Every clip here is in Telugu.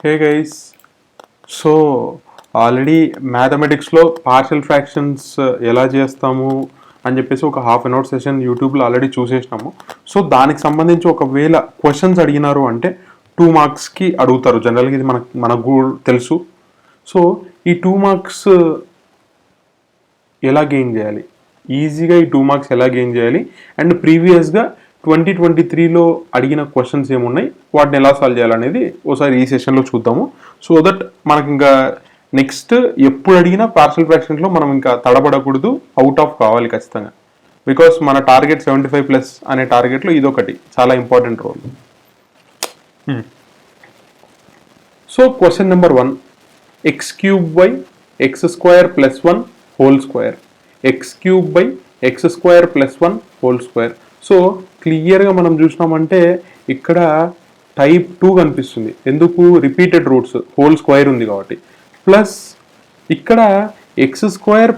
హే గైస్, సో ఆల్రెడీ మ్యాథమెటిక్స్లో పార్షియల్ ఫ్రాక్షన్స్ ఎలా చేస్తాము అని చెప్పేసి ఒక హాఫ్ అన్ అవర్ సెషన్ యూట్యూబ్లో ఆల్రెడీ చూసేసినాము. సో దానికి సంబంధించి ఒకవేళ క్వశ్చన్స్ అడిగినారు అంటే 2 మార్క్స్కి అడుగుతారు. జనరల్గా ఇది మనకు తెలుసు. సో ఈ 2 మార్క్స్ ఎలా గెయిన్ చేయాలి, ఈజీగా ఈ 2 మార్క్స్ ఎలా గెయిన్ చేయాలి అండ్ ప్రీవియస్గా 2023లో అడిగిన క్వశ్చన్స్ ఏమున్నాయి, వాటిని ఎలా సాల్వ్ చేయాలనేది ఒకసారి ఈ సెషన్లో చూద్దాము. సో దట్ మనకి ఇంకా నెక్స్ట్ ఎప్పుడు అడిగినా పార్షియల్ ఫ్రాక్షన్స్లో మనం ఇంకా తడబడకూడదు, అవుట్ ఆఫ్ కావాలి ఖచ్చితంగా. బికాస్ మన టార్గెట్ 75+ అనే టార్గెట్లో ఇదొకటి చాలా important role. So question number 1, x³ / x² + 1 whole square, x³ / x² + 1 whole square. So క్లియర్గా మనం చూసినామంటే ఇక్కడ టైప్ 2 కనిపిస్తుంది. ఎందుకు? రిపీటెడ్ రూట్స్, హోల్ స్క్వేర్ ఉంది కాబట్టి. ప్లస్ ఇక్కడ x²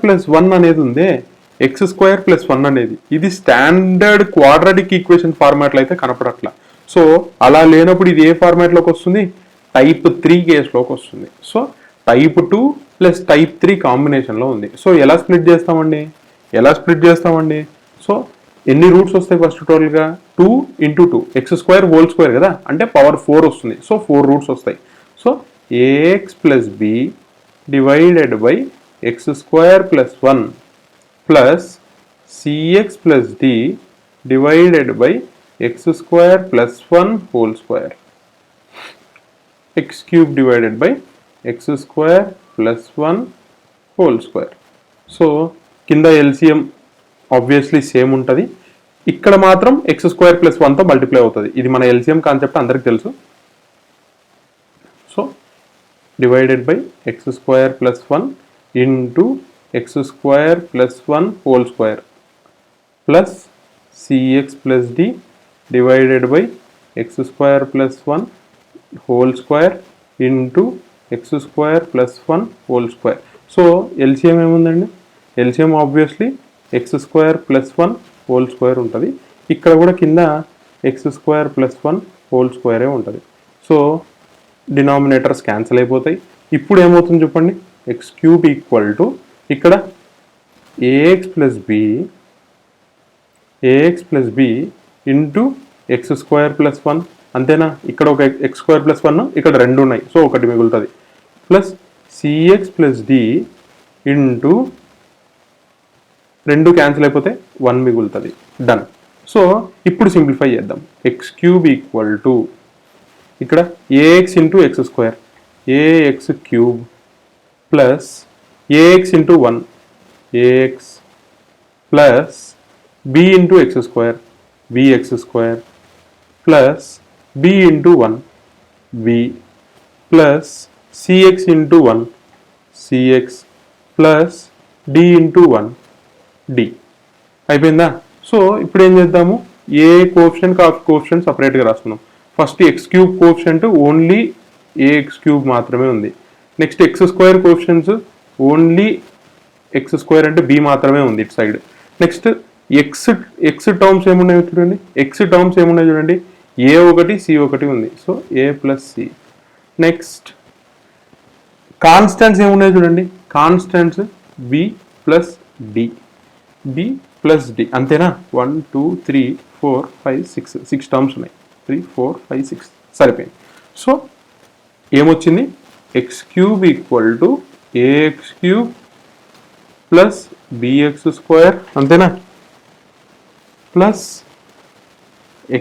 + 1 అనేది ఉంది. x² + 1 అనేది ఇది స్టాండర్డ్ క్వాడ్రాటిక్ ఈక్వేషన్ ఫార్మాట్లో అయితే కనపడట్లా. సో అలా లేనప్పుడు ఇది ఏ ఫార్మాట్లోకి వస్తుంది? టైప్ 3 కేసులోకి వస్తుంది. సో టైప్ 2 + టైప్ 3 కాంబినేషన్లో ఉంది. సో ఎలా స్ప్లిట్ చేస్తామండి? సో ఎన్ని రూట్స్ వస్తాయి? ఫస్ట్ టోటల్గా 2 × 2 x² హోల్ స్క్వేర్ కదా, అంటే పవర్ 4 వస్తుంది. సో 4 రూట్స్ వస్తాయి. So ax + b divided by x² + 1 plus cx + d divided by x² + 1 whole square, x³ divided by x² + 1 whole square. So కింద ఎల్సిఎం ఆబ్వియస్లీ సేమ్ ఉంటుంది. ఇక్కడ మాత్రం x² + 1తో మల్టిప్లై అవుతుంది. ఇది మన ఎల్సిఎం కాన్సెప్ట్ అందరికి తెలుసు. So divided by x² + 1 into x² + 1 whole square plus cx + d divided by x² + 1 whole square into x² + 1 whole square. So LCM ఏముందండి? LCM obviously x² + 1 whole square ఉంటుంది. ఇక్కడ కూడా కింద x² + 1 హోల్ స్క్వేరే ఉంటుంది. సో డినామినేటర్స్ క్యాన్సిల్ అయిపోతాయి. ఇప్పుడు ఏమవుతుంది చెప్పండి? x³ = ఇక్కడ ax + b ఇంటూ x² + 1 అంతేనా? ఇక్కడ ఒక x² + 1, ఇక్కడ 2 ఉన్నాయి. సో ఒకటి మిగులుతుంది. Plus cx + d into 2 cancel అయిపోతే 1 మిగులుతుంది. డన్. సో ఇప్పుడు సింప్లిఫై చేద్దాం. x³ = ఇక్కడ ax × x² ax³ plus ax × 1 ax plus b × x² bx² plus b × 1 b plus cx × 1 cx plus d × 1 d. అయిపోయిందా? సో ఇప్పుడు ఏం చేద్దాము? ఏ కోఎఫిషియంట్ సపరేట్గా రాసుకున్నాం. First x³ coefficient only ax³ మాత్రమే ఉంది. Next x² coefficients only x² అంటే b మాత్రమే ఉంది ఇటు సైడ్. నెక్స్ట్ x టర్మ్స్ ఏమున్నాయో చూడండి. చూడండి, a1 c1 ఉంది. So a + c. Next constants ఏమున్నాయో చూడండి. కాన్స్టెంట్స్ b + d అంతేనా? 1 2 3 4 5 6 టర్మ్స్ ఉన్నాయి. 3 4 5 6 సరిపోయింది. సో ఏమొచ్చింది? x³ = ax³ ప్లస్ bx² అంతేనా? Plus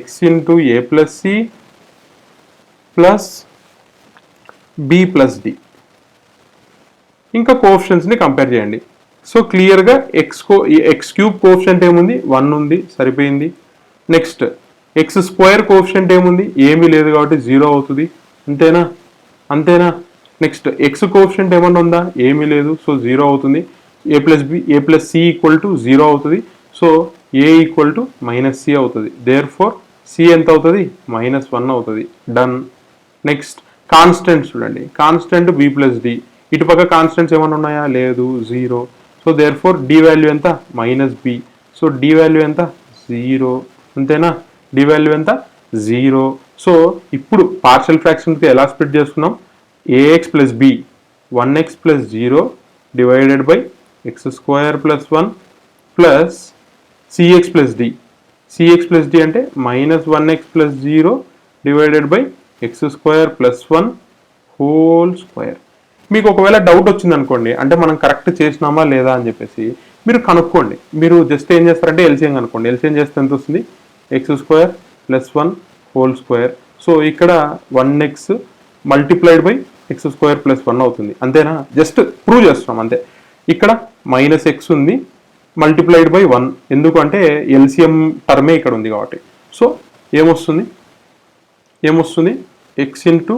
x × a + c plus b + d. ఇంకా కోఎఫిషియంట్స్ని కంపేర్ చేయండి. సో క్లియర్గా x³ కోఎఫిషియంట్ ఏముంది? 1 ఉంది, సరిపోయింది. నెక్స్ట్ x² కోఎఫిషియంట్ ఏముంది? ఏమీ లేదు కాబట్టి 0 అవుతుంది. అంతేనా? నెక్స్ట్ x కోఎఫిషియంట్ ఏమన్నా ఉందా? ఏమీ లేదు. సో 0 అవుతుంది. a + c = 0 అవుతుంది. సో a = -c అవుతుంది. దేర్ ఫోర్ c ఎంత అవుతుంది? -1 అవుతుంది. డన్. నెక్స్ట్ కాన్స్టెంట్స్ చూడండి. Constant b + d. ఇటుపక్క కాన్స్టెంట్స్ ఏమైనా ఉన్నాయా? లేదు, 0. So therefore d value ఎంత? -b. సో d వాల్యూ ఎంత? 0. అంతేనా? d వాల్యూ ఎంత? 0. సో ఇప్పుడు పార్షియల్ ఫ్రాక్షన్స్కి ఎలా స్ప్లిట్ చేసుకున్నాం? ax plus b 1x plus 0 divided by x square plus 1 plus cx plus d. cx plus d అంటే minus 1x plus 0 divided by x square plus 1 whole square. మీకు ఒకవేళ డౌట్ వచ్చింది అనుకోండి, అంటే మనం కరెక్ట్ చేసినామా లేదా అని చెప్పేసి మీరు కనుక్కోండి. మీరు జస్ట్ ఏం చేస్తారంటే ఎల్సిఎం కనుక్కోండి. ఎల్సిఎం చేస్తే ఎంత వస్తుంది? X square plus 1 whole square. So ఇక్కడ 1x multiplied by X square plus 1 అవుతుంది. అంతేనా? జస్ట్ ప్రూవ్ చేస్తున్నాం అంతే. ఇక్కడ మైనస్ ఎక్స్ ఉంది మల్టిప్లైడ్ బై 1, ఎందుకంటే ఎల్సిఎం టర్మే ఇక్కడ ఉంది కాబట్టి. సో ఏమొస్తుంది X into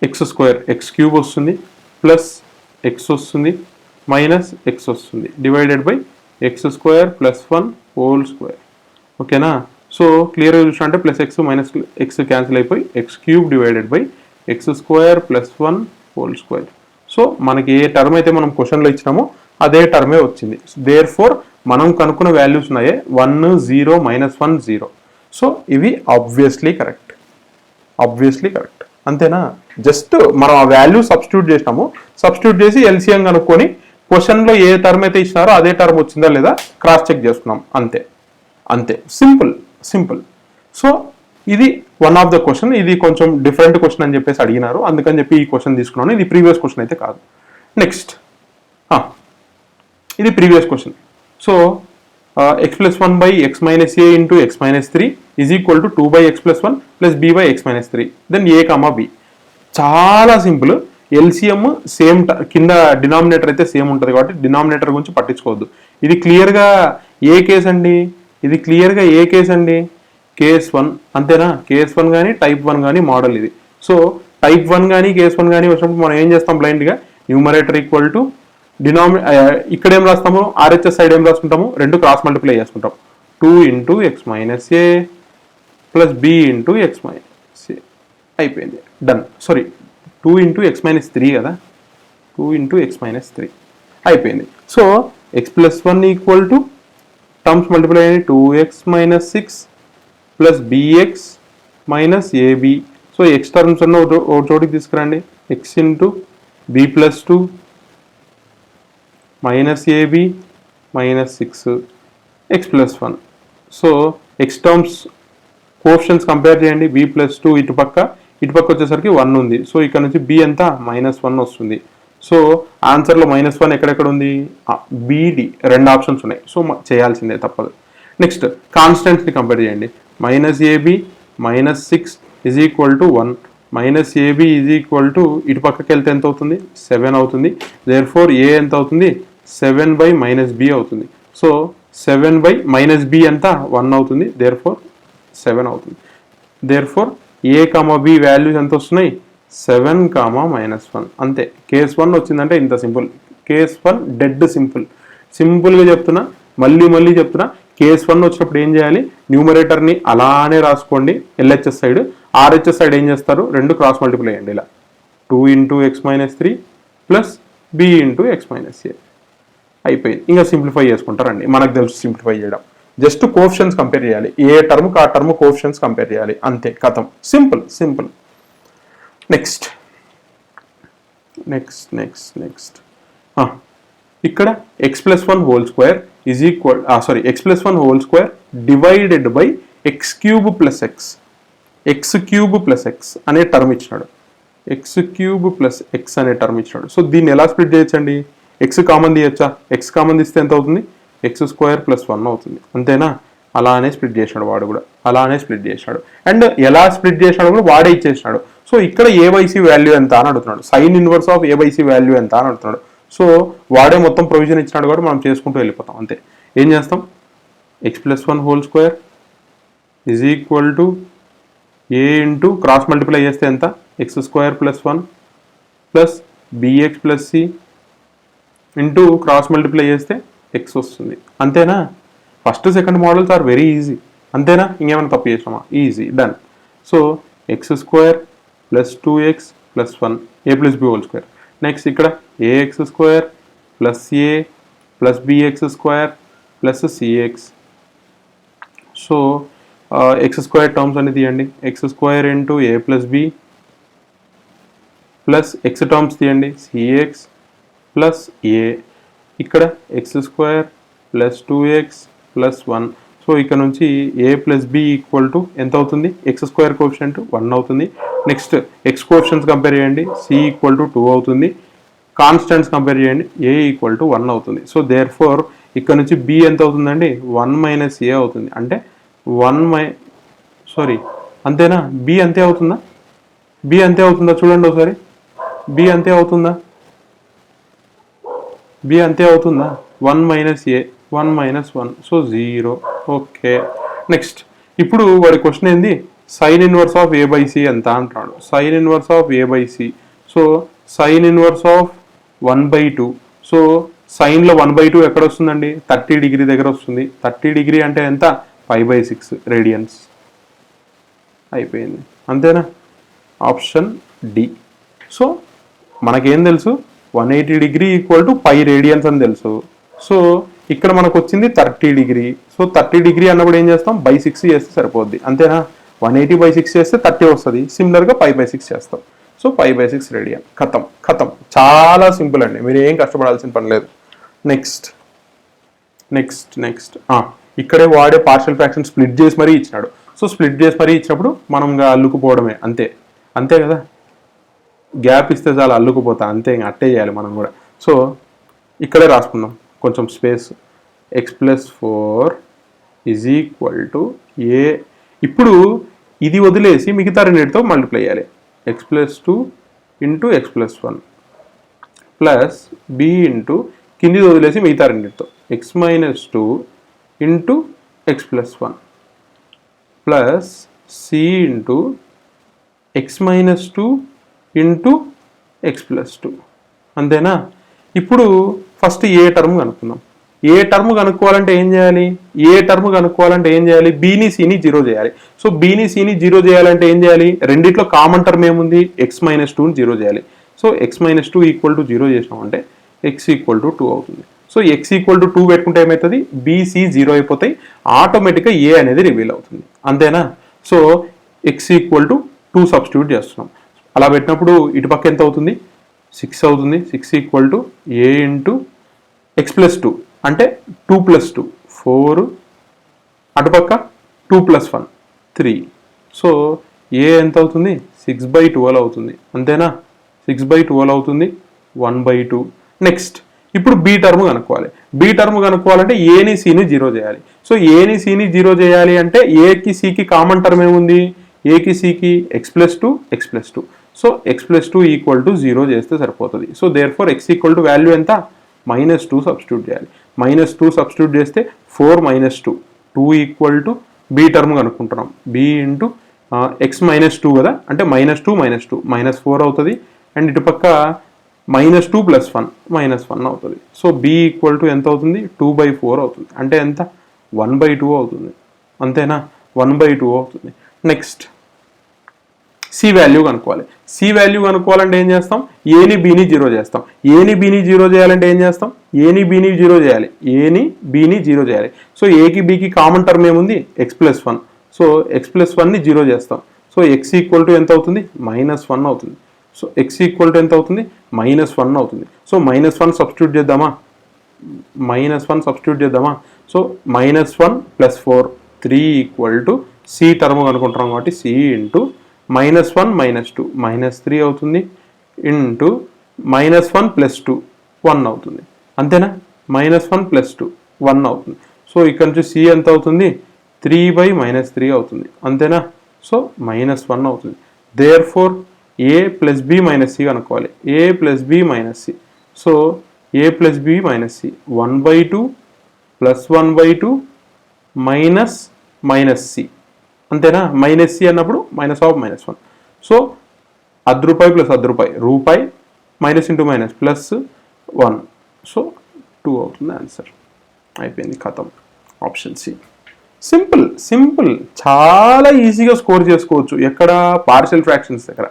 X square, X cube వస్తుంది, ప్లస్ ఎక్స్ వస్తుంది, మైనస్ ఎక్స్ వస్తుంది, divided by X square plus 1 whole square. ఓకేనా? సో క్లియర్గా చూసినట్టే plus X minus X cancel అయిపోయి X cube divided by X square plus 1 whole square. So మనకి ఏ టర్మ్ అయితే మనం క్వశ్చన్లో ఇచ్చినామో అదే టర్మే వచ్చింది. దేర్ ఫోర్ మనం కనుక్కున్న వాల్యూస్ ఉన్నాయే 1 0 -1 0. సో ఇవి ఆబ్వియస్లీ కరెక్ట్. అంతేనా? జస్ట్ మనం ఆ వాల్యూ సబ్స్టిట్యూట్ చేసినాము, సబ్స్టిట్యూట్ చేసి ఎల్సిఎం కనుక్కొని క్వశ్చన్లో ఏ టర్మ్ అయితే ఇచ్చినారో అదే టర్మ్ వచ్చిందా లేదా క్రాస్ చెక్ చేసుకున్నాం. అంతే సింపుల్. సో ఇది వన్ ఆఫ్ ద క్వశ్చన్. ఇది కొంచెం డిఫరెంట్ క్వశ్చన్ అని చెప్పేసి అడిగినారు, అందుకని చెప్పి ఈ క్వశ్చన్ తీసుకున్నాను. ఇది ప్రీవియస్ క్వశ్చన్ అయితే కాదు. నెక్స్ట్ ఇది previous question. So x plus 1 by x minus a into x minus 3 is equal to 2 by x plus 1 plus b by x minus 3. Then a comma b. చాలా సింపుల్. ఎల్సిఎం సేమ్ కింద డినామినేటర్ అయితే సేమ్ ఉంటుంది కాబట్టి డినామినేటర్ గురించి పట్టించుకోవద్దు. ఇది క్లియర్గా ఏ కేస్ అండి? కేస్ 1. అంతేనా? కేస్ 1 కానీ టైప్ 1 కానీ మోడల్ ఇది. సో టైప్ 1 కానీ కేస్ 1 కానీ వచ్చినప్పుడు మనం ఏం చేస్తాం? బ్లైండ్గా న్యూమరేటర్ ఈక్వల్ టు ఇక్కడ ఏం రాస్తాము? ఆర్హెచ్ఎస్ సైడ్ ఏం రాసుకుంటాము? 2 క్రాస్ మల్టిప్లై చేసుకుంటాం. 2 into x minus A plus B into x minus A అయిపోయింది. Done. Sorry 2 into x minus 3 కదా, 2 ఇంటూ ఎక్స్ మైనస్ 3 అయిపోయింది. So x plus 1 equal to terms multiply అయ్యి 2x minus 6 plus B x minus A B. So x terms అన్న ఒక చోటికి తీసుకురండి. X into B plus 2 minus A B minus 6 x plus 1. So x terms coefficients compare చేయండి. బి ప్లస్ 2 ఇటుపక్క వచ్చేసరికి 1 ఉంది. సో ఇక్కడ నుంచి బి ఎంత? -1 వస్తుంది. సో ఆన్సర్లో -1 ఎక్కడెక్కడ ఉంది? బిడి 2 ఆప్షన్స్ ఉన్నాయి. సో చేయాల్సిందే, తప్పదు. నెక్స్ట్ కాన్స్టెంట్స్ని కంపేర్ చేయండి. Minus A B minus 6 is equal to 1. Minus A B is equal to ఇటు పక్కకి వెళ్తే ఎంత అవుతుంది? 7 అవుతుంది. దేర్ ఫోర్ ఏ ఎంత అవుతుంది? 7 బై మైనస్ బి అవుతుంది. సో 7 బై మైనస్ బి ఎంత? 1 అవుతుంది. దేర్ ఫోర్ 7 అవుతుంది. Therefore A comma B values ఎంత వస్తున్నాయి? 7 కామా -1. అంతే. కేస్ 1 వచ్చిందంటే ఇంత సింపుల్. కేస్ 1 డెడ్ సింపుల్గా చెప్తున్నా, మళ్ళీ చెప్తున్నా. కేస్ 1 వచ్చినప్పుడు ఏం చేయాలి? న్యూమరేటర్ని అలానే రాసుకోండి ఎల్హెచ్ఎస్ సైడ్. ఆర్హెచ్ఎస్ సైడ్ ఏం చేస్తారు? 2 క్రాస్ మల్టిప్లై అయ్యండి ఇలా. 2 into x minus 3 plus B into x minus A అయిపోయింది. ఇంకా సింప్లిఫై చేసుకుంటారండి. మనకు తెలుసు సింప్లిఫై చేయడం. జస్ట్ కోఎఫిషియెంట్స్ కంపేర్ చేయాలి. ఏ టర్మ్కి ఆ టర్మ్ కోఎఫిషియెంట్స్ కంపేర్ చేయాలి. అంతే, కథం. సింపుల్. నెక్స్ట్ ఇక్కడ X plus 1 whole square is equal X plus 1 whole square divided by X cube plus X అనే టర్మ్ ఇచ్చినాడు. ఎక్స్ క్యూబ్ ప్లస్ ఎక్స్ అనే టర్మ్ ఇచ్చినాడు. సో దీన్ని ఎలా స్ప్లిట్ చేయొచ్చండి? ఎక్స్ కామన్ తీయచ్చా? ఎక్స్ కామన్ తీస్తే ఎంత అవుతుంది? ఎక్స్ స్క్వేర్ ప్లస్ 1 అవుతుంది. అంతేనా? అలానే స్ప్లిట్ చేసినాడు వాడు కూడా. అండ్ ఎలా స్ప్లిట్ చేసినాడు కూడా వాడే ఇచ్చేసినాడు. సో ఇక్కడ ఏబైసీ వాల్యూ ఎంత అని అడుగుతున్నాడు. సైన్ ఇన్వర్స్ ఆఫ్ ఏబైసీ వాల్యూ ఎంత అని అడుగుతున్నాడు. సో వాడే మొత్తం ప్రొవిజన్ ఇచ్చినాడు కాబట్టి మనం చేసుకుంటూ వెళ్ళిపోతాం. అంతే. ఏం చేస్తాం? X plus 1 whole square is equal to A into cross multiply చేస్తే ఎంత? X square plus 1 plus B x plus C into cross multiply చేస్తే ఎక్స్ వస్తుంది. అంతేనా? First second models are very easy. అంతేనా? ఇంకేమైనా తప్పు చేసామా? Easy, done. So x square plus 2x plus 1 A plus B whole square. Next ఇక్కడ A x square plus A plus B x square plus C x. So x square terms అనేది తీయండి. X square into A plus B plus x terms తీయండి, సిఎక్స్ ప్లస్ ఏ, ఇక్కడ x square plus 2x plus 1. So ఇక్కడ నుంచి A plus B equal to ఎంత అవుతుంది, ఎక్స్ స్క్వేర్ కోఎఫిషియంట్ 1 అవుతుంది. నెక్స్ట్ ఎక్స్ కోఎఫిషియంట్స్ కంపేర్ చేయండి, సి ఈక్వల్ టు 2 అవుతుంది. కాన్స్టెంట్స్ కంపేర్ చేయండి, ఏ ఈక్వల్ టు 1 అవుతుంది. సో దేర్ ఫోర్ ఇక్కడ నుంచి బి ఎంత అవుతుందండి, 1 మైనస్ ఏ అవుతుంది. అంటే అంతేనా, బి అంతే అవుతుందా, బి అంతే అవుతుందా చూడండి ఒకసారి, బి అంతే అవుతుందా, బి అంతే అవుతుందా, 1 minus A 1 minus 1, so 0. Okay, next ఇప్పుడు వాడి క్వశ్చన్ ఏంది, sine inverse of A by C ఎంత అంటున్నాడు. Sine inverse of A by C, so sine inverse of 1/2. So సైన్లో 1/2 ఎక్కడ వస్తుందండి, 30 డిగ్రీ దగ్గర వస్తుంది. 30 డిగ్రీ అంటే ఎంత, 5/6 రేడియన్స్. అయిపోయింది, అంతేనా, ఆప్షన్ డి. సో మనకేం తెలుసు, 180 డిగ్రీ ఈక్వల్ టు 5 రేడియన్స్ అని తెలుసు. సో ఇక్కడ మనకు వచ్చింది 30 డిగ్రీ. సో 30 డిగ్రీ అన్నప్పుడు ఏం చేస్తాం, బై 6 చేస్తే సరిపోద్ది, అంతేనా. 180/6 చేస్తే 30 వస్తుంది. సిమిలర్గా 5/6 చేస్తాం. So 5/6 radian. ఖతం. చాలా సింపుల్ అండి, మీరు ఏం కష్టపడాల్సిన పని లేదు. నెక్స్ట్ ఇక్కడే వాడే పార్షియల్ ఫ్రాక్షన్ స్ప్లిట్ చేసి మరీ ఇచ్చినాడు. సో స్ప్లిట్ చేసి మరీ ఇచ్చినప్పుడు మనం ఇంకా అల్లుకుపోవడమే, అంతే కదా, గ్యాప్ ఇస్తే చాలా అల్లుకుపోతా, అంతే, ఇంకా అట్టే చేయాలి మనం కూడా. సో ఇక్కడే రాసుకుందాం కొంచెం space, x+4 is equal to A. ఇప్పుడు ఇది వదిలేసి మిగతా రెండింటితో మల్టిప్లై చేయాలి, x+2 into x+1 plus B into కింది వదిలేసి మిగతా రెండింటితో x-2 into x+1 plus C into x-2 into x+2, అంతేనా. ఇప్పుడు ఫస్ట్ ఏ టర్మ్ కనుక్కుందాం. ఏ టర్మ్ కనుక్కోవాలంటే ఏం చేయాలి, బీని సిని 0 చేయాలి. సో బీని సిని 0 చేయాలంటే ఏం చేయాలి, రెండిట్లో కామన్ టర్మ్ ఏముంది, x-2ని 0 చేయాలి. సో x-2 ఈక్వల్ టు 0 చేసినామంటే x ఈక్వల్ టు 2 అవుతుంది. సో x ఈక్వల్ టు 2 పెట్టుకుంటే ఏమవుతుంది, బీసీ 0 అయిపోతాయి, ఆటోమేటిక్గా ఏ అనేది రివీల్ అవుతుంది, అంతేనా. So x equal to 2 substitute చేస్తున్నాం. అలా పెట్టినప్పుడు ఇటుపక్క ఎంత అవుతుంది, 6 అవుతుంది. 6 equal to A into x+2 అంటే 2+2 4, అటుపక్క 2+1 3. సో ఏ ఎంత అవుతుంది, 6/12 అవుతుంది, అంతేనా. 6/12 అవుతుంది, 1/2. నెక్స్ట్ ఇప్పుడు బి టర్మ్ కనుక్కోవాలంటే ఏని సిని 0 చేయాలి. సో ఏని సిని 0 చేయాలి అంటే ఏకి సికి కామన్ టర్మ్ ఏముంది, ఏకి సికి x+2. So x+2 equal to 0 చేస్తే సరిపోతుంది. So therefore x equal to value ఎంత, -2 సబ్స్టిట్యూట్ చేయాలి. -2 సబ్స్టిట్యూట్ చేస్తే 4 - 2 ఈక్వల్ టు బి టర్మ్ కనుక్కుంటున్నాం, బి ఇంటూ x-2 కదా, అంటే -2 -4 అవుతుంది. అండ్ ఇటుపక్క -2 + 1 -1 అవుతుంది. సో బి ఈక్వల్ టు ఎంత అవుతుంది, 2/4 అవుతుంది. అంటే ఎంత, 1/2 అవుతుంది, అంతేనా, 1/2 అవుతుంది. నెక్స్ట్ సి వాల్యూ కనుక్కోవాలంటే ఏం చేస్తాం, ఏని బీని 0 చేస్తాం. ఏని బీని 0 చేయాలంటే ఏం చేస్తాం, ఏని బీని 0 చేయాలి. సో ఏకి బీకి కామన్ టర్మ్ ఏముంది, x+1. సో x+1ని 0 చేస్తాం. సో x ఈక్వల్ టు ఎంత అవుతుంది, -1 అవుతుంది. సో x ఈక్వల్ టు ఎంత అవుతుంది, -1 అవుతుంది. సో -1 సబ్స్టిట్యూట్ చేద్దామా, so -1 + 4 3 equal to C term కనుక్కుంటున్నాం కాబట్టి సి ఇంటూ -1 - 2 -3 అవుతుంది ఇంటూ -1 + 2 1 అవుతుంది, అంతేనా. -1 + 2 1 అవుతుంది. సో ఇక్కడ నుంచి సి ఎంత అవుతుంది, 3/-3 అవుతుంది, అంతేనా. సో -1 అవుతుంది. Therefore a + b - c కనుక్కోవాలి. a + b - c. So a + b - c 1/2 + 1/2 - c, అంతేనా. -c అన్నప్పుడు -1. సో ₹1 + ₹1 రూపాయి, మైనస్ ఇంటూ మైనస్ +1. సో 2 అవుతుంది ఆన్సర్. అయిపోయింది, ఖతం. Option C. సింపుల్, చాలా ఈజీగా స్కోర్ చేసుకోవచ్చు. ఎక్కడ, పార్షియల్ ఫ్రాక్షన్స్ దగ్గర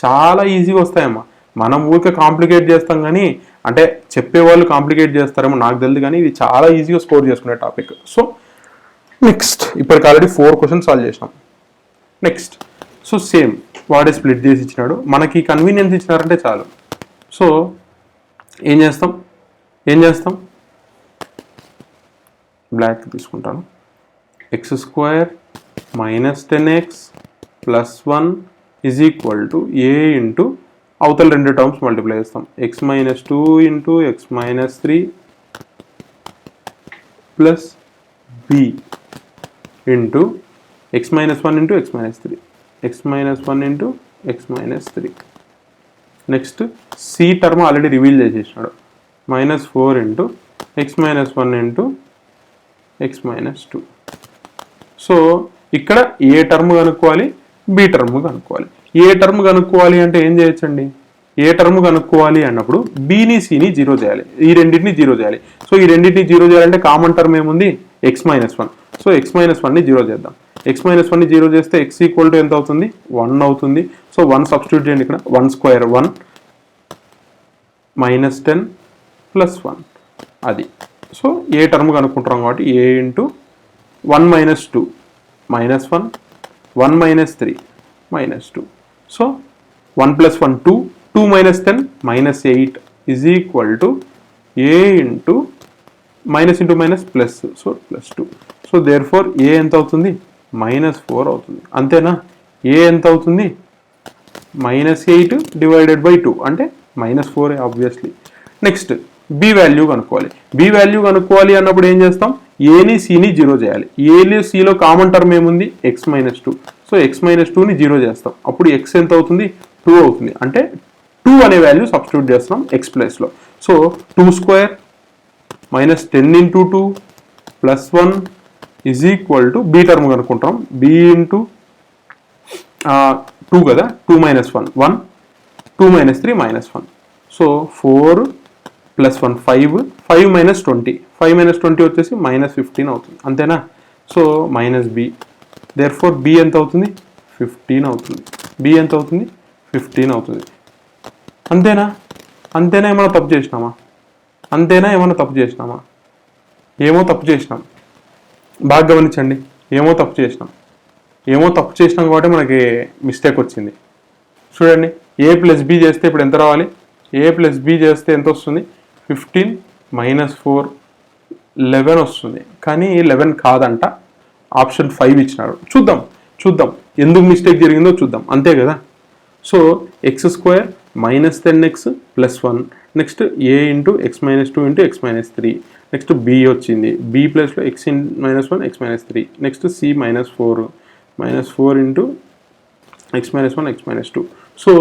చాలా ఈజీగా వస్తాయమ్మా. మనం ఊరికే కాంప్లికేట్ చేస్తాం కానీ, అంటే చెప్పేవాళ్ళు కాంప్లికేట్ చేస్తారేమో నాకు తెలియదు, కానీ ఇది చాలా ఈజీగా స్కోర్ చేసుకునే టాపిక్. సో నెక్స్ట్ ఇప్పటికి ఆల్రెడీ 4 క్వశ్చన్స్ సాల్వ్ చేసినాం. నెక్స్ట్ సో సేమ్ వాడే స్ప్లిట్ చేసి ఇచ్చినాడు, మనకి కన్వీనియన్స్ ఇచ్చినారంటే చాలు. సో ఏం చేస్తాం బ్లాక్ తీసుకుంటాను. X square minus 10x plus 1 is equal to A into అవతల రెండు టర్మ్స్ మల్టిప్లై చేస్తాం. X minus 2 into x minus 3 plus B into x minus 1 into x minus 3, x minus 1 into x minus 3. Next C term already reveal చేసేసినాడు, minus 4 into x minus 1 into x minus 2. So ఇక్కడ ఏ టర్మ్ కనుక్కోవాలి, బి టర్మ్ కనుక్కోవాలి. ఏ టర్మ్ కనుక్కోవాలి అంటే ఏం చేయొచ్చండి, ఏ టర్మ్ కనుక్కోవాలి అన్నప్పుడు బిని సిని జీరో చేయాలి, ఈ రెండింటిని జీరో చేయాలి. సో ఈ రెండింటిని జీరో చేయాలంటే కామన్ టర్మ్ ఏముంది, X minus 1. So X minus 1ని జీరో చేద్దాం. ఎక్స్ మైనస్ 1ని జీరో చేస్తే ఎక్స్ ఈక్వల్ టు ఎంత అవుతుంది, 1 అవుతుంది. సో 1 సబ్స్టిట్యూట్ చేయండి ఇక్కడ, 1 స్క్వేర్ 1 మైనస్ 10 ప్లస్ 1 అది. సో ఏ టర్మ్ కనుక్కుంటున్నాం కాబట్టి A into 1 minus 2 minus 1, 1 minus 3 minus 2. So 1 plus 1 2, 2 minus 10 minus 8 is equal to A into minus into minus plus, so plus 2. So therefore A ఎంత అవుతుంది, మైనస్ 4 అవుతుంది. అంతేనా, ఏ ఎంత అవుతుంది, మైనస్ 8 డివైడెడ్ బై 2 అంటే minus 4 obviously. Next B value కనుక్కోవాలి. బి వాల్యూ కనుక్కోవాలి అన్నప్పుడు ఏం చేస్తాం, ఏని సిని జీరో చేయాలి. ఏని సిలో కామన్ టర్మ్ ఏముంది, X minus 2. So X minus 2ని జీరో చేస్తాం, అప్పుడు ఎక్స్ ఎంత అవుతుంది, 2 అవుతుంది. అంటే 2 అనే వాల్యూ సబ్స్టిట్యూట్ చేస్తున్నాం ఎక్స్ ప్లేస్లో. So 2 square minus 10 into 2 plus 1 is equal to B term కనుక్కుంటాం, బి ఇంటూ 2 కదా, 2 minus 1 1, 2 minus 3 minus 1. So 4 plus 1 5, 5 minus 20, 5 minus 20 వచ్చేసి మైనస్ 15 అవుతుంది. అంతేనా. So minus B, therefore B ఎంత అవుతుంది, 15 అవుతుంది. బి ఎంత అవుతుంది, 15 అవుతుంది. అంతేనా, అంతేనా ఏమైనా తప్పు చేసినామా, ఏమో తప్పు చేసినాం. బాగా గమనించండి, ఏమో తప్పు చేసినాం కాబట్టి మనకి మిస్టేక్ వచ్చింది. చూడండి, ఏ ప్లస్ బి చేస్తే ఇప్పుడు ఎంత రావాలి, ఏ ప్లస్ బి చేస్తే ఎంత వస్తుంది, 15 మైనస్ 4 11 వస్తుంది. కానీ 11 కాదంట, ఆప్షన్ 5 ఇచ్చినాడు. చూద్దాం ఎందుకు మిస్టేక్ జరిగిందో చూద్దాం, అంతే కదా. So x square minus 10x plus 1, next A into x minus 2 into x minus 3, next B వచ్చింది, బి ప్లస్లో x minus 1 x minus 3, next C minus 4 into x minus 1 x minus 2. So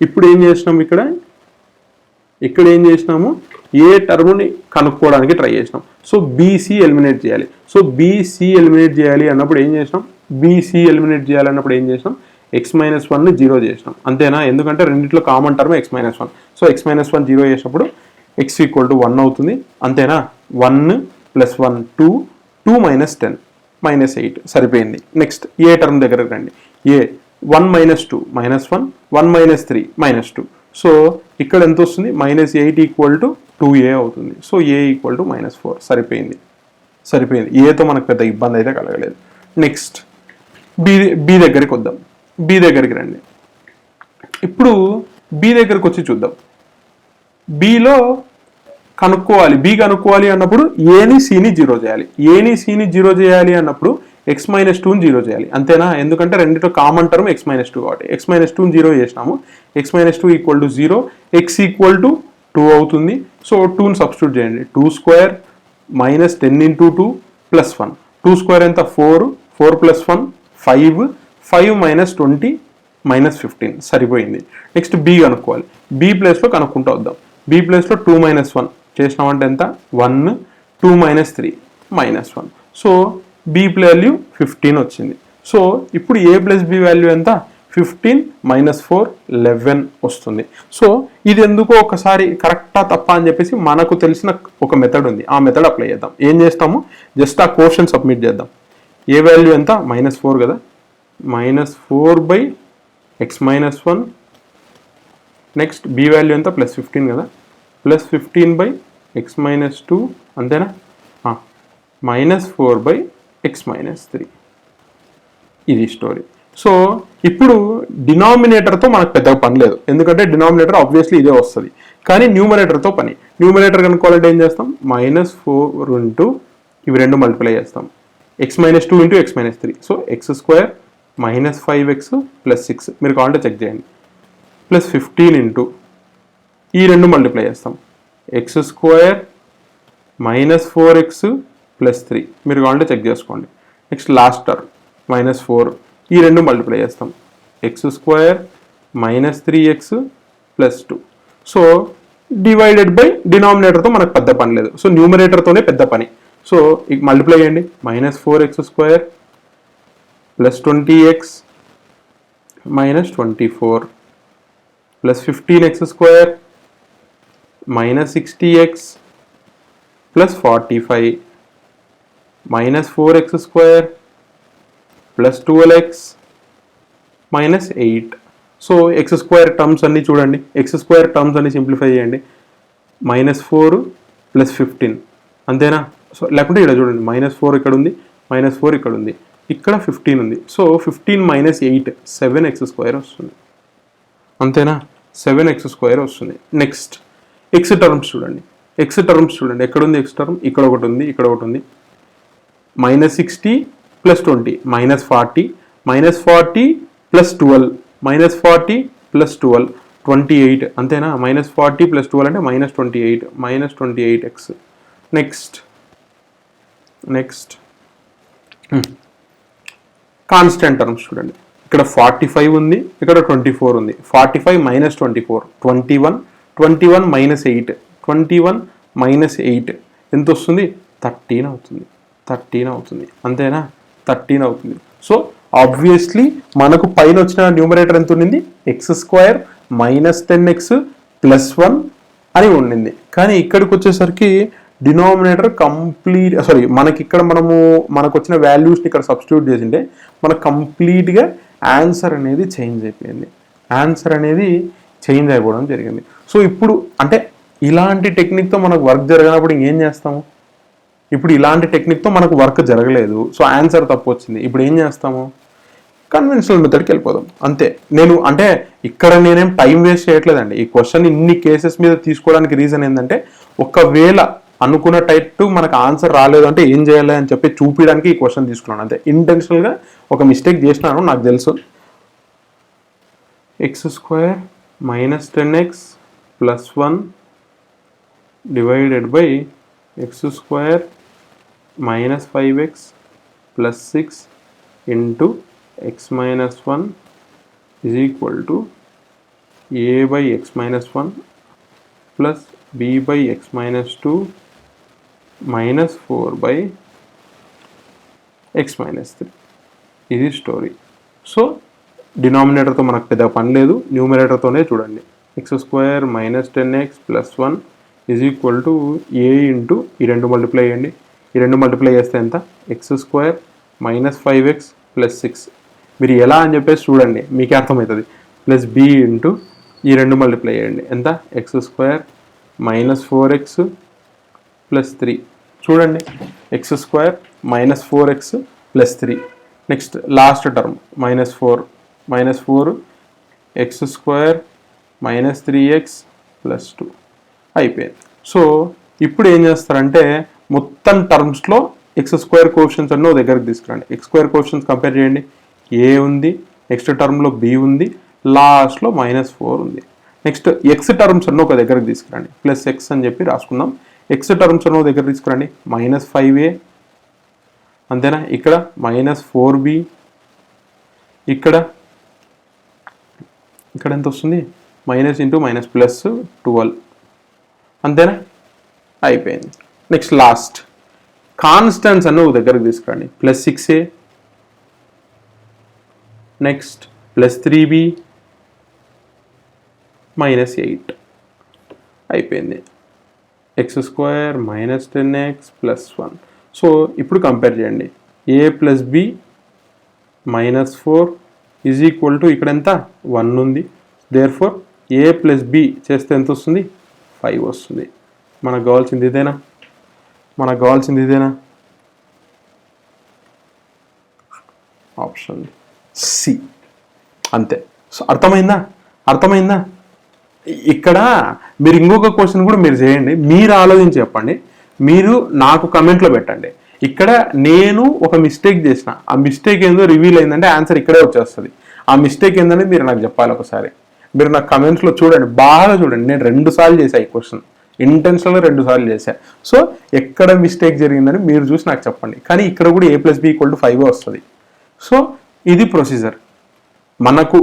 ఇప్పుడు ఏం చేసినాం, ఇక్కడ ఏం చేసినాము, ఏ టర్మ్ని కనుక్కోవడానికి ట్రై చేసినాం. సో బీసీ ఎలిమినేట్ చేయాలి. సో బీసీ ఎలిమినేట్ చేయాలి అన్నప్పుడు ఏం చేసినాం, ఎక్స్ మైనస్ 1ని జీరో చేసినాం. అంతేనా, ఎందుకంటే రెండింటిలో common term X minus 1. So X minus 1 zero చేసినప్పుడు ఎక్స్ ఈక్వల్ టు 1 అవుతుంది. అంతేనా, 1 ప్లస్ 1 2, 2 మైనస్ 10 మైనస్ 8 సరిపోయింది. నెక్స్ట్ ఏ టర్మ్ దగ్గరకు రండి. ఏ 1 minus 2 minus 1, 1 minus 3 minus 2. So ఇక్కడ ఎంత వస్తుంది, మైనస్ 8 ఈక్వల్ టు 2a అవుతుంది. So A equal to minus 4 సరిపోయింది. ఏతో మనకు పెద్ద ఇబ్బంది అయితే కలగలేదు. నెక్స్ట్ బి దగ్గరికి వద్దాం. బి దగ్గరికి రండి. ఇప్పుడు బి దగ్గరకు వచ్చి చూద్దాం. బిలో కనుక్కోవాలి అన్నప్పుడు ఏని సిని జీరో చేయాలి అన్నప్పుడు ఎక్స్ మైనస్ 2ని జీరో చేయాలి. అంతేనా, ఎందుకంటే రెండితో కామన్ టర్మ్ ఎక్స్ మైనస్ 2 కాబట్టి ఎక్స్ మైనస్ 2ని జీరో చేసినాము. X minus 2 equal to 0, X equal to 2 అవుతుంది. సో 2ని సబ్స్టిట్యూట్ చేయండి. 2 square minus 10 into 2 plus 1, 2 square ఎంత 4, 4 ప్లస్ 1 5 మైనస్ 20 మైనస్ 15 సరిపోయింది. నెక్స్ట్ బి కనుక్కోవాలి. బి ప్లేస్లో కనుక్కుంటూ వద్దాం. బి ప్లేస్లో 2 మైనస్ 1 చేసినామంటే ఎంత, 1, 2 minus 3 minus 1. So B value 15 వచ్చింది. సో ఇప్పుడు ఏ ప్లస్ బి వాల్యూ ఎంత, 15 మైనస్ 4 11 వస్తుంది. సో ఇది ఎందుకో ఒకసారి కరెక్టా తప్పా అని చెప్పేసి మనకు తెలిసిన ఒక మెథడ్ ఉంది, ఆ మెథడ్ అప్లై చేద్దాం. ఏం చేస్తాము, జస్ట్ ఆ క్వశ్చన్ సబ్మిట్ చేద్దాం. ఏ వాల్యూ ఎంత, మైనస్ 4 కదా, minus 4 by X minus 1. Next B value ఎంత, ప్లస్ 15 కదా, ప్లస్ 15 బై ఎక్స్ మైనస్ 2. అంతేనా, మైనస్ 4 బై ఎక్స్ మైనస్ 3. ఇది స్టోరీ. సో ఇప్పుడు డినామినేటర్తో మనకు పెద్దగా పని లేదు, ఎందుకంటే డినామినేటర్ ఆబ్వియస్లీ ఇదే వస్తుంది. కానీ న్యూమరేటర్తో పని. న్యూమరేటర్ కనుక్కోవాలంటే ఏం చేస్తాం, -4 ఇంటూ ఇవి రెండు మల్టిప్లై చేస్తాం, x-2 into x-3. So x² -5x + 6 మీరు కావాలంటే చెక్ చేయండి, +15 ఇంటూ ఈ రెండు మల్టిప్లై చేస్తాం, x² -4x + 3 మీరు కావాలంటే చెక్ చేసుకోండి. నెక్స్ట్ లాస్ట్ టర్మ్ -4 ఈ రెండు మల్టిప్లై చేస్తాం, x² -3x + 2. So divided by డినామినేటర్తో మనకు పెద్ద పని లేదు, సో న్యూమరేటర్తోనే పెద్ద పని. సో మల్టిప్లై చేయండి, -4x² + 20x -24 + 15x² -60x + 45 -4x² + 12x -8. So x² terms అన్ని చూడండి, x² టర్మ్స్ అన్ని సింప్లిఫై చేయండి, -4 + 15 అంతేనా. సో లేకుంటే ఇక్కడ చూడండి, -4 ఇక్కడ ఉంది, -4 ఇక్కడ ఉంది, ఇక్కడ 15 ఉంది. సో 15 - 8 7x² వస్తుంది, అంతేనా, 7x² వస్తుంది. నెక్స్ట్ x టర్మ్స్ చూడండి, ఎక్కడుంది x టర్మ్, ఇక్కడ ఒకటి ఉంది, ఇక్కడ ఒకటి ఉంది, -60 + 20 -40 -40 + 12 -40 + 12 28 అంతేనా, -40 + 12 అంటే -28 -28x. నెక్స్ట్ కాన్స్టెంట్ టర్మ్స్ చూడండి, ఇక్కడ 45 ఉంది, ఇక్కడ 24 ఉంది, 45 - 24 21 21 - 8 21 - 8 ఎంత వస్తుంది, 13 అవుతుంది, 13 అవుతుంది, అంతేనా, 13 అవుతుంది. సో ఆబ్వియస్లీ మనకు పైన వచ్చిన న్యూమరేటర్ ఎంత ఉండింది, x² -10x + 1 అని ఉండింది. కానీ ఇక్కడికి వచ్చేసరికి డినామినేటర్ కంప్లీట్ మనకి ఇక్కడ మనకు వచ్చిన వాల్యూస్ని ఇక్కడ సబ్స్టిట్యూట్ చేసింటే మనకు కంప్లీట్గా ఆన్సర్ అనేది చేంజ్ అయిపోయింది, అయిపోవడం జరిగింది. సో ఇప్పుడు అంటే ఇలాంటి టెక్నిక్తో మనకు వర్క్ జరగనప్పుడు ఇంకేం చేస్తాము, ఇప్పుడు ఇలాంటి టెక్నిక్తో మనకు వర్క్ జరగలేదు, సో ఆన్సర్ తప్పు వచ్చింది, ఇప్పుడు ఏం చేస్తాము, కన్వెన్షనల్ మెథడ్కి వెళ్ళిపోదాం అంతే. ఇక్కడ నేనేం టైం వేస్ట్ చేయట్లేదండి, ఈ క్వశ్చన్ ఇన్ని కేసెస్ మీద తీసుకోవడానికి రీజన్ ఏంటంటే ఒకవేళ అనుకున్న టైప్ మనకు ఆన్సర్ రాలేదు అంటే ఏం చేయాలి అని చెప్పి చూపించడానికి ఈ క్వశ్చన్ తీసుకున్నాను అంతే. ఇంటెన్షనల్గా ఒక మిస్టేక్ చేసినాను నాకు తెలుసు. x² -10x + 1 divided by x² -5x + 6 into x - 1 is equal to a/x-1 plus b/x-2 minus 4/x-3 ఇది స్టోరీ. సో డినామినేటర్తో మనకు పెద్ద పని లేదు, న్యూమరేటర్తోనే చూడండి, x² -10x + 1 is equal to a into ఈ రెండు మల్టిప్లై చేయండి, ఈ రెండు మల్టిప్లై చేస్తే ఎంత, x² -5x + 6 మీరు ఎలా అని చెప్పేసి చూడండి మీకే అర్థమవుతుంది, ప్లస్ b ఇంటూ ఈ రెండు మల్టిప్లై చేయండి ఎంత, x² -4x + 3 చూడండి, x² -4x + 3. Next last term -4 x² -3x + 2 అయిపోయింది. సో ఇప్పుడు ఏం చేస్తారంటే మొత్తం టర్మ్స్లో x² కోఎఫిషియెంట్స్ అన్నీ దగ్గరికి తీసుకురండి, x² కోఎఫిషియెంట్స్ కంపేర్ చేయండి, a ఉంది, నెక్స్ట్ టర్మ్లో b ఉంది, లాస్ట్లో -4 ఉంది. నెక్స్ట్ x టర్మ్స్ అన్నీ ఒక దగ్గరకు తీసుకురండి, +x అని చెప్పి రాసుకుందాం, x టర్మ్స్ అన్నీ దగ్గర తీసుకురండి, -5a అంతేనా, ఇక్కడ -4b, ఇక్కడ ఎంత వస్తుంది, -(-) అంతేనా, అయిపోయింది. నెక్స్ట్ లాస్ట్ కాన్స్టెంట్స్ అన్నీ ఒక దగ్గరకు తీసుకురండి, +6a, నెక్స్ట్ +3b -8 అయిపోయింది, x² -10x + 1. సో ఇప్పుడు కంపేర్ చేయండి, a + b -4 is equal to ఇక్కడ ఎంత 1 ఉంది, దేర్ఫోర్ a + b చేస్తే ఎంత వస్తుంది, 5 వస్తుంది. మనకు కావాల్సింది ఇదేనా, ఆప్షన్ సి. అంతే. సో అర్థమైందా ఇక్కడ మీరు ఇంకొక క్వశ్చన్ కూడా మీరు చేయండి, మీరు ఆలోచించి చెప్పండి, మీరు నాకు కమెంట్లో పెట్టండి. ఇక్కడ నేను ఒక మిస్టేక్ చేసిన, ఆ మిస్టేక్ ఏందో రివీల్ అయిందంటే ఆన్సర్ ఇక్కడే వచ్చేస్తుంది. ఆ మిస్టేక్ ఏందని మీరు నాకు చెప్పాలి ఒకసారి. మీరు నాకు కమెంట్స్లో చూడండి, బాగా చూడండి. నేను 2 సార్లు చేశాను ఈ క్వశ్చన్, ఇంటెన్షనల్గా 2 సార్లు చేశాను. సో ఎక్కడ మిస్టేక్ జరిగిందని మీరు చూసి నాకు చెప్పండి. కానీ ఇక్కడ కూడా a+b=5 వస్తుంది. సో ఇది ప్రొసీజర్. మనకు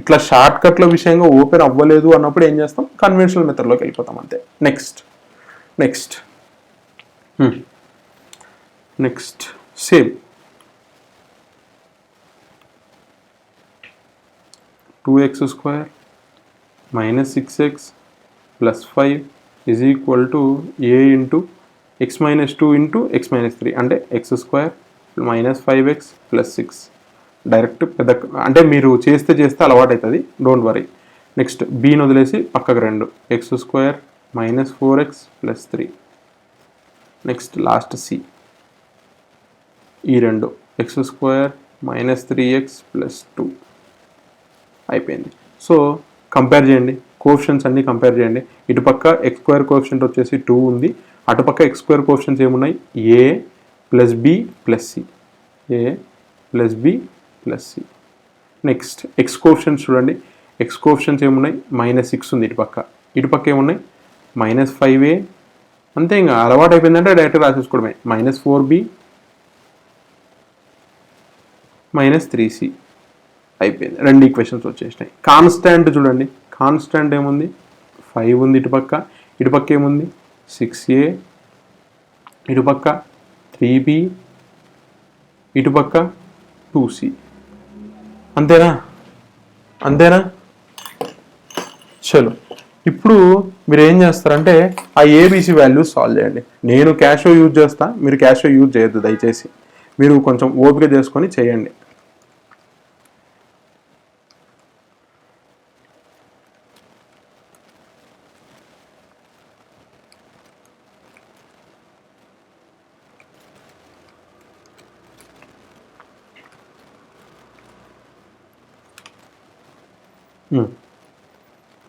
ఇట్లా షార్ట్ కట్ల విషయంగా ఓపెన్ అవ్వలేదు అన్నప్పుడు ఏం చేస్తాం, కన్వెన్షనల్ మెథడ్లోకి వెళ్ళిపోతాం అంతే. Next same 2x² - 6x + 5 = a into x - 2 into x - 3 అంటే x² - 5x + 6. డైరెక్ట్ పెద్ద అంటే మీరు చేస్తే అలవాటు అవుతుంది, డోంట్ వరీ. నెక్స్ట్ బీని వదిలేసి పక్కకు 2 x² - 4x + 3. Next last C, ఈ 2 x² - 3x + 2 అయిపోయింది. సో కంపేర్ చేయండి, కోఎఫిషియెంట్స్ అన్నీ కంపేర్ చేయండి. ఇటుపక్క x² కోఎఫిషియెంట్ వచ్చేసి 2 ఉంది, అటుపక్క x² కోఎఫిషియెంట్స్ ఏమున్నాయి, a + b + c, a + b + c. Next x coefficients చూడండి, x కోఎఫిషియెంట్స్ ఏమున్నాయి, -6 ఉంది ఇటుపక్క ఏమున్నాయి, -5a. అంతే, ఇంకా అలవాటు అయిపోయిందంటే డైరెక్ట్గా రాసేసుకోవడమే. -4b - 3c అయిపోయింది. 2 ఈక్వేషన్స్ వచ్చేసినాయి. కాన్స్టాంట్ చూడండి, కాన్స్టాంట్ ఏముంది, 5 ఉంది ఇటుపక్క ఏముంది, 6a, ఇటుపక్క 3b, ఇటుపక్క 2c. అంతేనా చలో. ఇప్పుడు మీరు ఏం చేస్తారంటే ఆ ఏబిసి వాల్యూస్ సాల్వ్ చేయండి. నేను క్యాషో యూజ్ చేస్తా, మీరు క్యాషో యూజ్ చేయొద్దు దయచేసి. మీరు కొంచెం ఓపిక చేసుకొని చేయండి.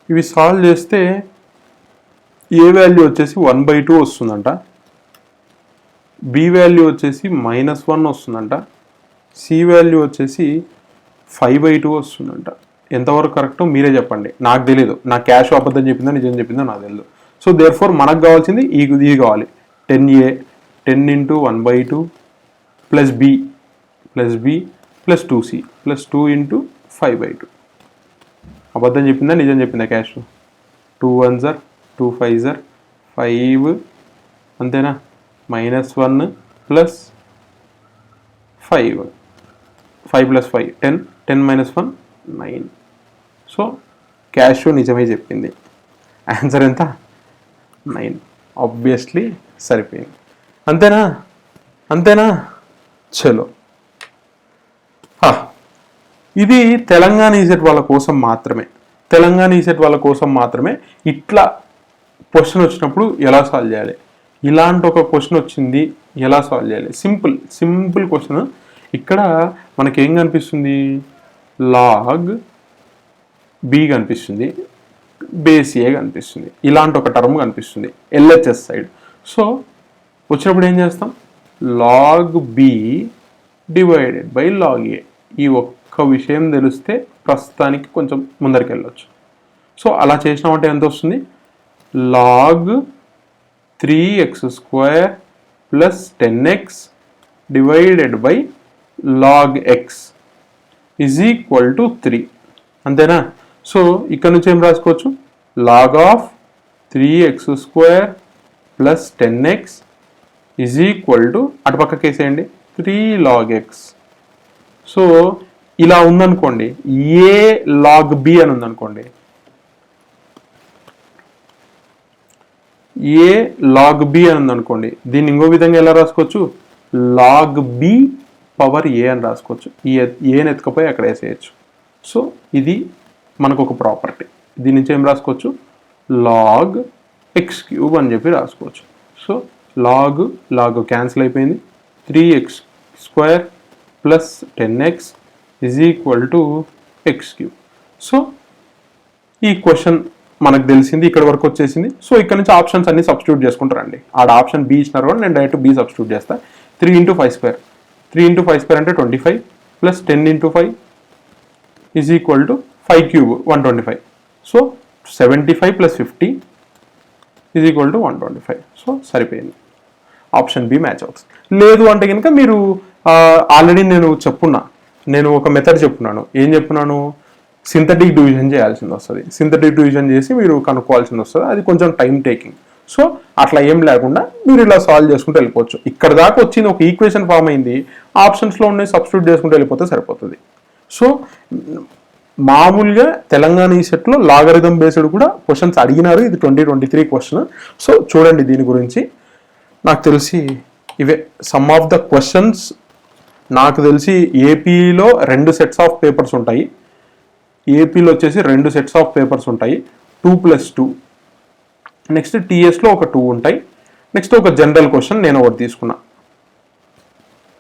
ఇవి సాల్వ్ చేస్తే ఏ వాల్యూ వచ్చేసి 1/2 వస్తుందంట, బి వాల్యూ వచ్చేసి -1 వస్తుందంట, సి వాల్యూ వచ్చేసి 5/2 వస్తుందంట. ఎంతవరకు కరెక్టో మీరే చెప్పండి, నాకు తెలీదు. నా క్యాష్ అబద్ధం చెప్పిందో నిజం చెప్పిందో నాకు తెలియదు. సో దేర్ ఫోర్ మనకు కావాల్సింది ఇది కావాలి, 10a 10 × 1/2 + b + 2c + 2 × 5/2. అబద్ధం చెప్పిందా నిజం చెప్పిందా క్యాష్? 2 1s 2 5s 5, అంతేనా, -1 + 5 + 5 10 10 - 1 9. సో క్యాష్ నిజమే చెప్పింది. ఆన్సర్ ఎంత, 9. ఆబ్వియస్లీ సరిపోయింది. అంతేనా చలో. ఇది తెలంగాణ ఈసెట్ వాళ్ళ కోసం మాత్రమే. ఇట్లా క్వశ్చన్ వచ్చినప్పుడు ఎలా సాల్వ్ చేయాలి, ఇలాంటి ఒక క్వశ్చన్ వచ్చింది ఎలా సాల్వ్ చేయాలి, సింపుల్ క్వశ్చన్. ఇక్కడ మనకేం కనిపిస్తుంది, లాగ్ బి కనిపిస్తుంది, బేస్ ఏ కనిపిస్తుంది, ఇలాంటి ఒక టర్మ్ కనిపిస్తుంది ఎల్హెచ్ఎస్ సైడ్. సో వచ్చినప్పుడు ఏం చేస్తాం, లాగ్ బి / లాగ్ ఏ. ఈ ఒక్క విషయం తెలిస్తే ప్రస్తుతానికి కొంచెం ముందరికి వెళ్ళొచ్చు. సో అలా చేసినామంటే ఎంత వస్తుంది, log 3x² + 10x / log x = 3. అంతేనా? సో ఇక్కడ నుంచి ఏం రాసుకోవచ్చు, log of 3x² + 10x అటు పక్క కేసేయండి 3 log x. సో ఇలా ఉందనుకోండి, ఏ log b అని ఉందనుకోండి, ఏ log b అని ఉందనుకోండి, దీన్ని ఇంకో విధంగా ఎలా రాసుకోవచ్చు, log b పవర్ ఏ అని రాసుకోవచ్చు. ఈ ఏని ఎత్తుకపోయి అక్కడ వేసేయచ్చు. సో ఇది మనకు ఒక ప్రాపర్టీ. దీని నుంచి ఏం రాసుకోవచ్చు, log x³ అని చెప్పి రాసుకోవచ్చు. సో లాగ్ క్యాన్సిల్ అయిపోయింది, 3x² + 10x is equal to X cube. So ఈ క్వశ్చన్ మనకు తెలిసింది, ఇక్కడ వరకు వచ్చేసింది. సో ఇక్కడ నుంచి ఆప్షన్స్ అన్ని సబ్స్టిట్యూట్ చేసుకుంటారండి. ఆడ ఆప్షన్ బి ఇచ్చినారు కూడా నేను డైరెక్ట్ బి సబ్స్టిట్యూట్ చేస్తాను. 3 × 5 స్క్వేర్, 3 × 5 స్క్వేర్ అంటే 25 plus 10 × 5 is equal to 5 cube 125. So 75 plus 50 is equal to 125. So సరిపోయింది, ఆప్షన్ బి మ్యాచ్ అవుతుంది. లేదు అంటే కనుక మీరు ఆల్రెడీ నేను ఒక మెథడ్ చెప్పున్నాను. ఏం చెప్పున్నాను? సింథటిక్ డివిజన్ చేయాల్సింది వస్తుంది. సింథటిక్ డివిజన్ చేసి మీరు కనుక్కోవాల్సింది వస్తుంది. అది కొంచెం టైం టేకింగ్. సో అట్లా ఏం లేకుండా మీరు ఇలా సాల్వ్ చేసుకుంటూ వెళ్ళిపోవచ్చు. ఇక్కడ దాకా వచ్చింది, ఒక ఈక్వేషన్ ఫామ్ అయింది, ఆప్షన్స్లో ఉన్నాయి సబ్స్టిట్యూట్ చేసుకుంటూ వెళ్ళిపోతే సరిపోతుంది. సో మామూలుగా తెలంగాణ ఈ సెట్లో లాగరిథం బేస్డ్ కూడా క్వశ్చన్స్ అడిగినారు. ఇది 2023 క్వశ్చన్. సో చూడండి, దీని గురించి నాకు తెలిసి ఇవే సమ్ ఆఫ్ ద క్వశ్చన్స్. నాకు తెలిసి ఏపీలో 2 సెట్స్ ఆఫ్ పేపర్స్ ఉంటాయి. ఏపీలో వచ్చేసి 2 సెట్స్ ఆఫ్ పేపర్స్ ఉంటాయి, 2+2. నెక్స్ట్ టీఎస్లో ఒక 2 ఉంటాయి. నెక్స్ట్ ఒక జనరల్ క్వశ్చన్ నేను ఒకటి తీసుకున్నా.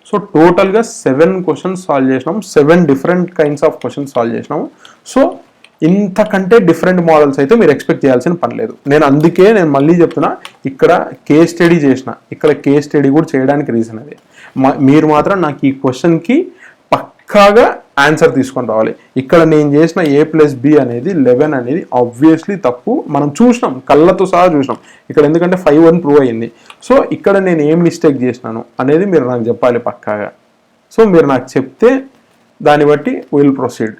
సో టోటల్గా 7 క్వశ్చన్స్ సాల్వ్ చేసినాము, 7 different kinds of questions solve చేసినాము. సో ఇంతకంటే డిఫరెంట్ మోడల్స్ అయితే మీరు ఎక్స్పెక్ట్ చేయాల్సిన పని లేదు. అందుకే నేను మళ్ళీ చెప్తున్నా, ఇక్కడ కేస్ స్టడీ చేసిన, ఇక్కడ కేస్ స్టడీ కూడా చేయడానికి రీజన్ అదే. మీరు మాత్రం నాకు ఈ క్వశ్చన్కి పక్కాగా ఆన్సర్ తీసుకొని రావాలి. ఇక్కడ నేను చేసిన A+B అనేది 11 అనేది ఆబ్వియస్లీ తప్పు. మనం చూసినాం, కళ్ళతో సహా చూసినాం ఇక్కడ, ఎందుకంటే 5-1 ప్రూవ్ అయ్యింది. సో ఇక్కడ నేను ఏం మిస్టేక్ చేసినాను అనేది మీరు నాకు చెప్పాలి పక్కాగా. సో మీరు నాకు చెప్తే దాన్ని బట్టి విల్ ప్రొసీడ్.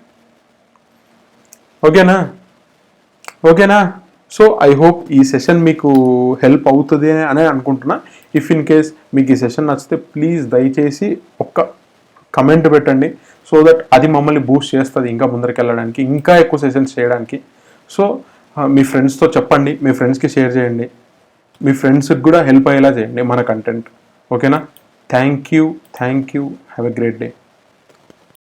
ఓకేనా? సో ఐ హోప్ ఈ సెషన్ మీకు హెల్ప్ అవుతుంది అని అనుకుంటున్నా. ఇఫ్ ఇన్ కేస్ మీకు ఈ సెషన్ నచ్చితే ప్లీజ్ దయచేసి ఒక్క కమెంట్ పెట్టండి. సో దట్ అది మమ్మల్ని బూస్ట్ చేస్తుంది ఇంకా ముందరికి వెళ్ళడానికి, ఇంకా ఎక్కువ సెషన్స్ చేయడానికి. సో మీ ఫ్రెండ్స్తో చెప్పండి, మీ ఫ్రెండ్స్కి షేర్ చేయండి, మీ ఫ్రెండ్స్కి కూడా హెల్ప్ అయ్యేలా చేయండి మన కంటెంట్. ఓకేనా? Thank you. Have a great day.